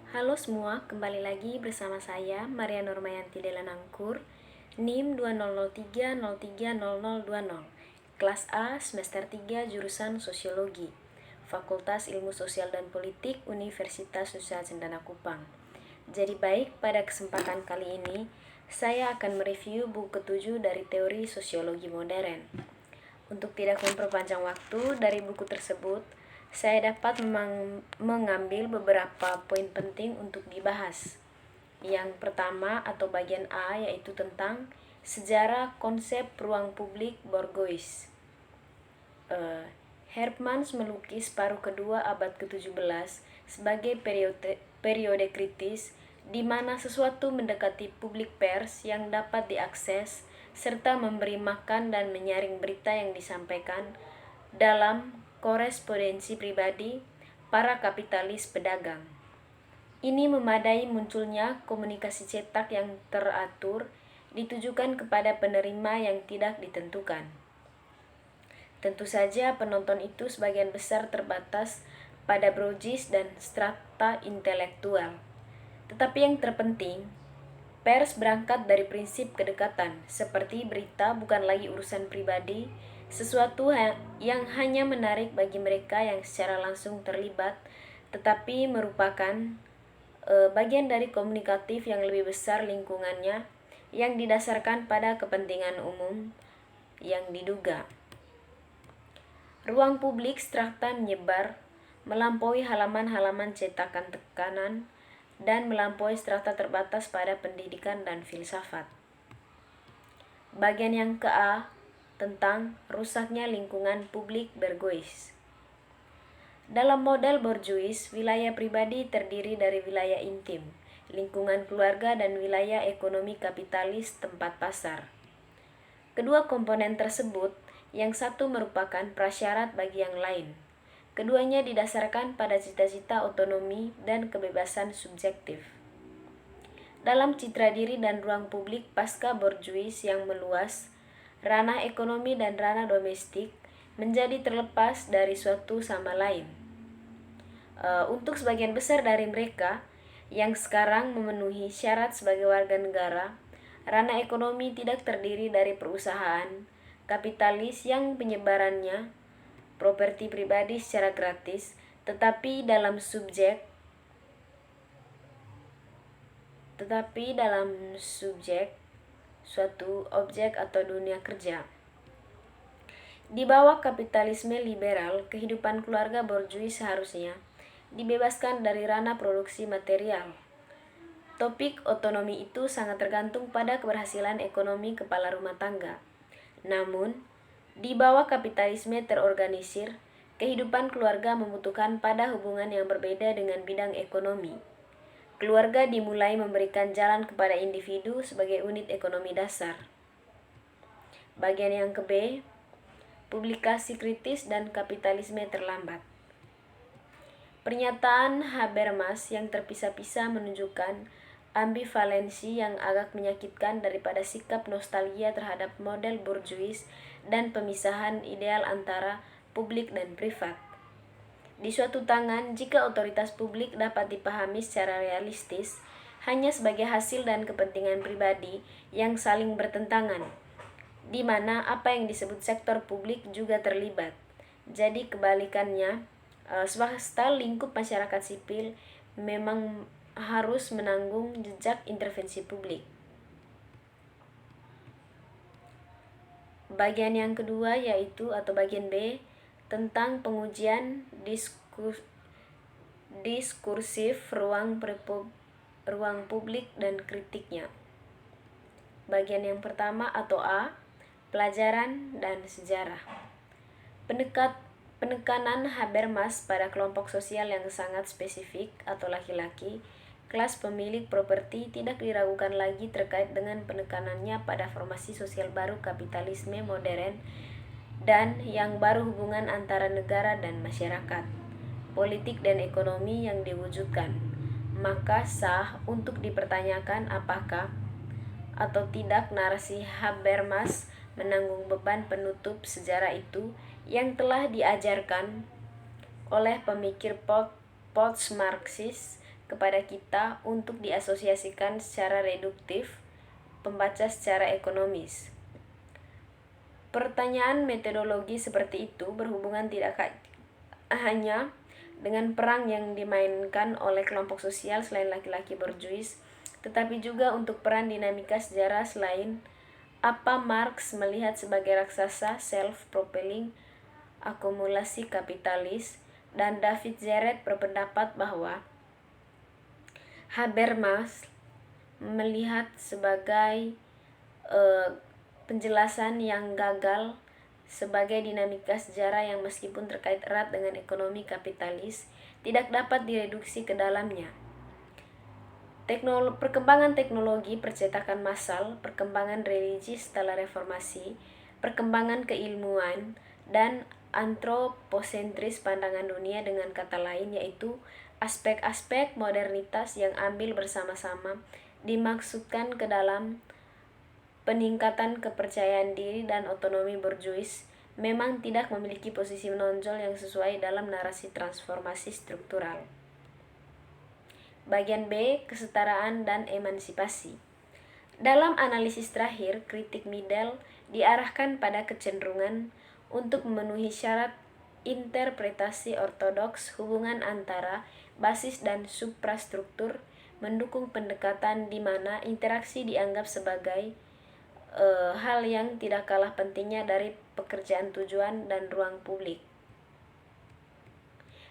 Halo semua, kembali lagi bersama saya Maria Nurmayanti Delanangkur, NIM 2003030020, kelas A semester 3 jurusan Sosiologi, Fakultas Ilmu Sosial dan Politik Universitas Nusa Cendana Kupang. Jadi baik, pada kesempatan kali ini saya akan mereview buku ketujuh dari teori sosiologi modern. Untuk tidak memperpanjang waktu dari buku tersebut, saya dapat mengambil beberapa poin penting untuk dibahas. Yang pertama atau bagian A yaitu tentang sejarah konsep ruang publik Bourgeois. Hermans melukis paruh kedua abad ke-17 sebagai periode kritis di mana sesuatu mendekati publik pers yang dapat diakses serta memberi makan dan menyaring berita yang disampaikan dalam korespondensi pribadi para kapitalis pedagang. Ini memadai munculnya komunikasi cetak yang teratur ditujukan kepada penerima yang tidak ditentukan. Tentu saja penonton itu sebagian besar terbatas pada bourgeois dan strata intelektual. Tetapi yang terpenting, pers berangkat dari prinsip kedekatan, seperti berita bukan lagi urusan pribadi, sesuatu yang hanya menarik bagi mereka yang secara langsung terlibat, tetapi merupakan bagian dari komunikatif yang lebih besar lingkungannya yang didasarkan pada kepentingan umum yang diduga. Ruang publik strata menyebar melampaui halaman-halaman cetakan tekanan dan melampaui strata terbatas pada pendidikan dan filsafat. Bagian yang ke-A tentang rusaknya lingkungan publik bourgeois. Dalam model bourgeois, wilayah pribadi terdiri dari wilayah intim, lingkungan keluarga dan wilayah ekonomi kapitalis tempat pasar. Kedua komponen tersebut, yang satu merupakan prasyarat bagi yang lain. Keduanya didasarkan pada cita-cita otonomi dan kebebasan subjektif. Dalam citra diri dan ruang publik pasca bourgeois yang meluas, ranah ekonomi dan ranah domestik menjadi terlepas dari suatu sama lain. Untuk sebagian besar dari mereka yang sekarang memenuhi syarat sebagai warga negara, ranah ekonomi tidak terdiri dari perusahaan kapitalis yang penyebarannya properti pribadi secara gratis, tetapi dalam subjek suatu objek atau dunia kerja. Di bawah kapitalisme liberal, kehidupan keluarga bourgeois seharusnya dibebaskan dari ranah produksi material. Topik otonomi itu sangat tergantung pada keberhasilan ekonomi kepala rumah tangga. Namun, di bawah kapitalisme terorganisir, kehidupan keluarga membutuhkan pada hubungan yang berbeda dengan bidang ekonomi. Keluarga dimulai memberikan jalan kepada individu sebagai unit ekonomi dasar. Bagian yang ke-B, publikasi kritis dan kapitalisme terlambat. Pernyataan Habermas yang terpisah-pisah menunjukkan ambivalensi yang agak menyakitkan daripada sikap nostalgia terhadap model bourgeois dan pemisahan ideal antara publik dan privat. Di suatu tangan, jika otoritas publik dapat dipahami secara realistis, hanya sebagai hasil dan kepentingan pribadi yang saling bertentangan, di mana apa yang disebut sektor publik juga terlibat. Jadi kebalikannya, swasta lingkup masyarakat sipil memang harus menanggung jejak intervensi publik. Bagian yang kedua yaitu atau bagian B tentang pengujian diskursif ruang publik dan kritiknya. Bagian yang pertama atau A, pelajaran dan sejarah. Penekanan Habermas pada kelompok sosial yang sangat spesifik atau laki-laki, kelas pemilik properti tidak diragukan lagi terkait dengan penekanannya pada formasi sosial baru kapitalisme modern dan yang baru hubungan antara negara dan masyarakat, politik dan ekonomi yang diwujudkan. Maka sah untuk dipertanyakan apakah atau tidak narasi Habermas menanggung beban penutup sejarah itu yang telah diajarkan oleh pemikir post-Marxis kepada kita untuk diasosiasikan secara reduktif, pembaca secara ekonomis. Pertanyaan metodologi seperti itu berhubungan tidak hanya dengan perang yang dimainkan oleh kelompok sosial selain laki-laki borjuis, tetapi juga untuk peran dinamika sejarah selain apa Marx melihat sebagai raksasa self-propelling akumulasi kapitalis, dan David Zeret berpendapat bahwa Habermas melihat sebagai penjelasan yang gagal sebagai dinamika sejarah yang meskipun terkait erat dengan ekonomi kapitalis tidak dapat direduksi ke dalamnya. Perkembangan teknologi percetakan massal, perkembangan religi setelah reformasi, perkembangan keilmuan, dan antroposentris pandangan dunia dengan kata lain, yaitu aspek-aspek modernitas yang ambil bersama-sama dimaksudkan ke dalam peningkatan kepercayaan diri dan otonomi borjuis memang tidak memiliki posisi menonjol yang sesuai dalam narasi transformasi struktural. Bagian B, kesetaraan dan emansipasi. Dalam analisis terakhir, kritik Middle diarahkan pada kecenderungan untuk memenuhi syarat interpretasi ortodoks hubungan antara basis dan suprastruktur, mendukung pendekatan di mana interaksi dianggap sebagai hal yang tidak kalah pentingnya dari pekerjaan tujuan dan ruang publik.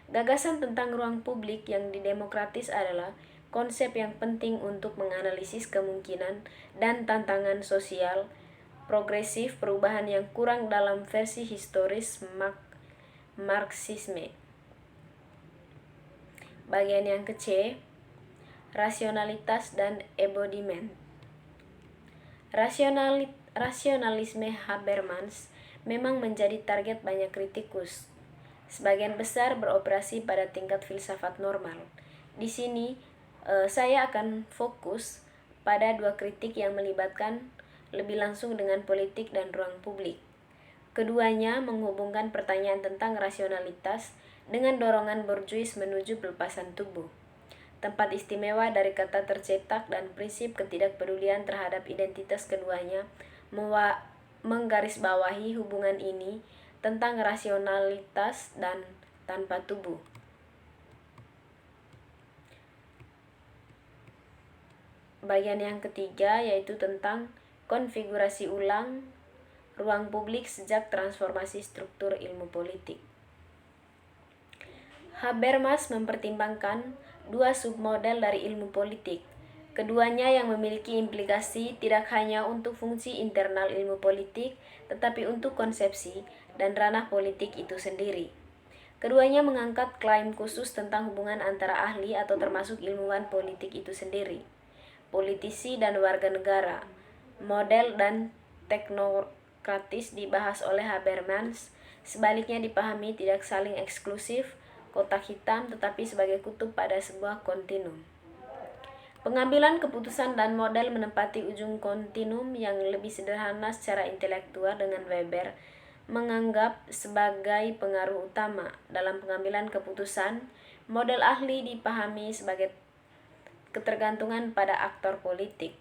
Gagasan tentang ruang publik yang didemokratis adalah konsep yang penting untuk menganalisis kemungkinan dan tantangan sosial progresif perubahan yang kurang dalam versi historis Marxisme. Bagian yang ke-C, rasionalitas dan embodiment. Rasionalisme Habermas memang menjadi target banyak kritikus. Sebagian besar beroperasi pada tingkat filsafat normal. Di sini saya akan fokus pada dua kritik yang melibatkan lebih langsung dengan politik dan ruang publik. Keduanya menghubungkan pertanyaan tentang rasionalitas dengan dorongan borjuis menuju pelepasan tubuh. Tempat istimewa dari kata tercetak dan prinsip ketidakpedulian terhadap identitas keduanya menggarisbawahi hubungan ini tentang rasionalitas dan tanpa tubuh. Bagian yang ketiga yaitu tentang konfigurasi ulang ruang publik sejak transformasi struktur ilmu politik. Habermas mempertimbangkan dua submodel dari ilmu politik. Keduanya yang memiliki implikasi tidak hanya untuk fungsi internal ilmu politik, tetapi untuk konsepsi dan ranah politik itu sendiri. Keduanya mengangkat klaim khusus tentang hubungan antara ahli atau termasuk ilmuwan politik itu sendiri, politisi dan warga negara. Model dan teknokratis dibahas oleh Habermas, sebaliknya dipahami tidak saling eksklusif, kotak hitam, tetapi sebagai kutub pada sebuah kontinum. Pengambilan keputusan dan model menempati ujung kontinum yang lebih sederhana secara intelektual dengan Weber menganggap sebagai pengaruh utama. Dalam pengambilan keputusan, model ahli dipahami sebagai ketergantungan pada aktor politik.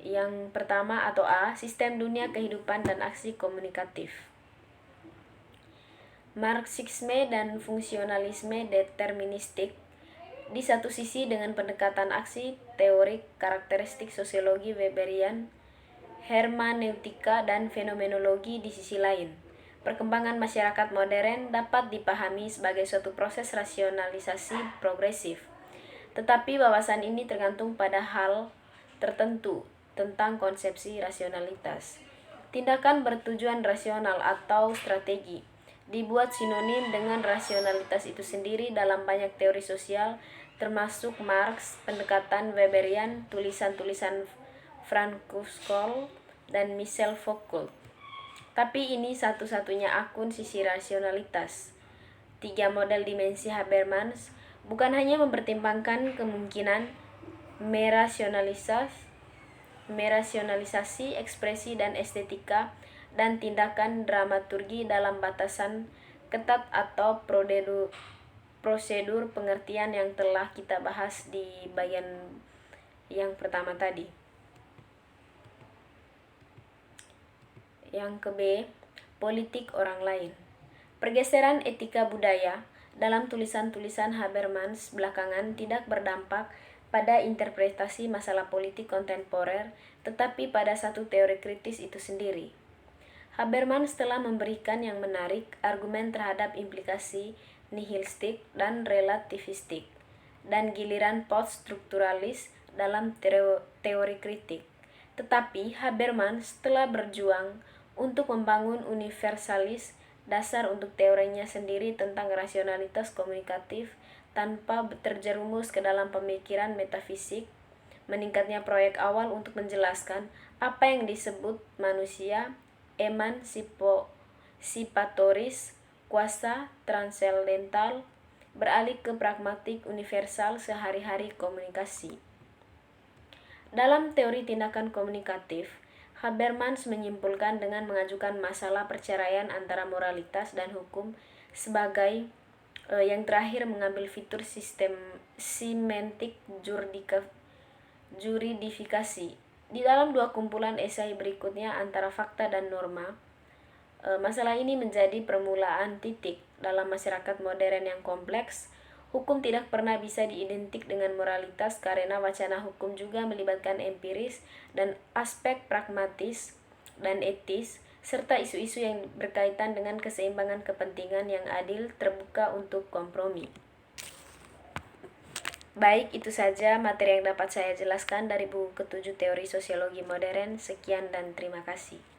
Yang pertama atau A, sistem dunia kehidupan dan aksi komunikatif. Marxisme dan fungsionalisme deterministik. Di satu sisi dengan pendekatan aksi, teorik, karakteristik sosiologi Weberian, hermeneutika, dan fenomenologi di sisi lain. Perkembangan masyarakat modern dapat dipahami sebagai suatu proses rasionalisasi progresif. Tetapi wawasan ini tergantung pada hal tertentu tentang konsepsi rasionalitas. Tindakan bertujuan rasional atau strategi dibuat sinonim dengan rasionalitas itu sendiri dalam banyak teori sosial, termasuk Marx, pendekatan Weberian, tulisan-tulisan Francis Cole, dan Michel Foucault. Tapi ini satu-satunya akun sisi rasionalitas. 3 model dimensi Habermas bukan hanya mempertimbangkan kemungkinan merasionalisasi ekspresi dan estetika dan tindakan dramaturgi dalam batasan ketat atau prosedur pengertian yang telah kita bahas di bagian yang pertama tadi. Yang ke B, politik orang lain. Pergeseran etika budaya dalam tulisan-tulisan Habermas belakangan tidak berdampak pada interpretasi masalah politik kontemporer, tetapi pada satu teori kritis itu sendiri. Habermas telah memberikan yang menarik argumen terhadap implikasi nihilistik dan relativistik, dan giliran post-strukturalis dalam teori kritik. Tetapi Habermas telah berjuang untuk membangun universalis dasar untuk teorinya sendiri tentang rasionalitas komunikatif tanpa terjerumus ke dalam pemikiran metafisik. Meningkatnya proyek awal untuk menjelaskan apa yang disebut manusia emansipatoris, kuasa transendental, beralih ke pragmatik universal sehari-hari komunikasi. Dalam teori tindakan komunikatif, Habermas menyimpulkan dengan mengajukan masalah perceraian antara moralitas dan hukum sebagai yang terakhir mengambil fitur sistem semantik juridifikasi. Di dalam dua kumpulan esai berikutnya antara fakta dan norma, masalah ini menjadi permulaan titik dalam masyarakat modern yang kompleks. Hukum tidak pernah bisa diidentik dengan moralitas karena wacana hukum juga melibatkan empiris dan aspek pragmatis dan etis, serta isu-isu yang berkaitan dengan keseimbangan kepentingan yang adil terbuka untuk kompromi. Baik, itu saja materi yang dapat saya jelaskan dari buku ke-7 Teori Sosiologi Modern. Sekian dan terima kasih.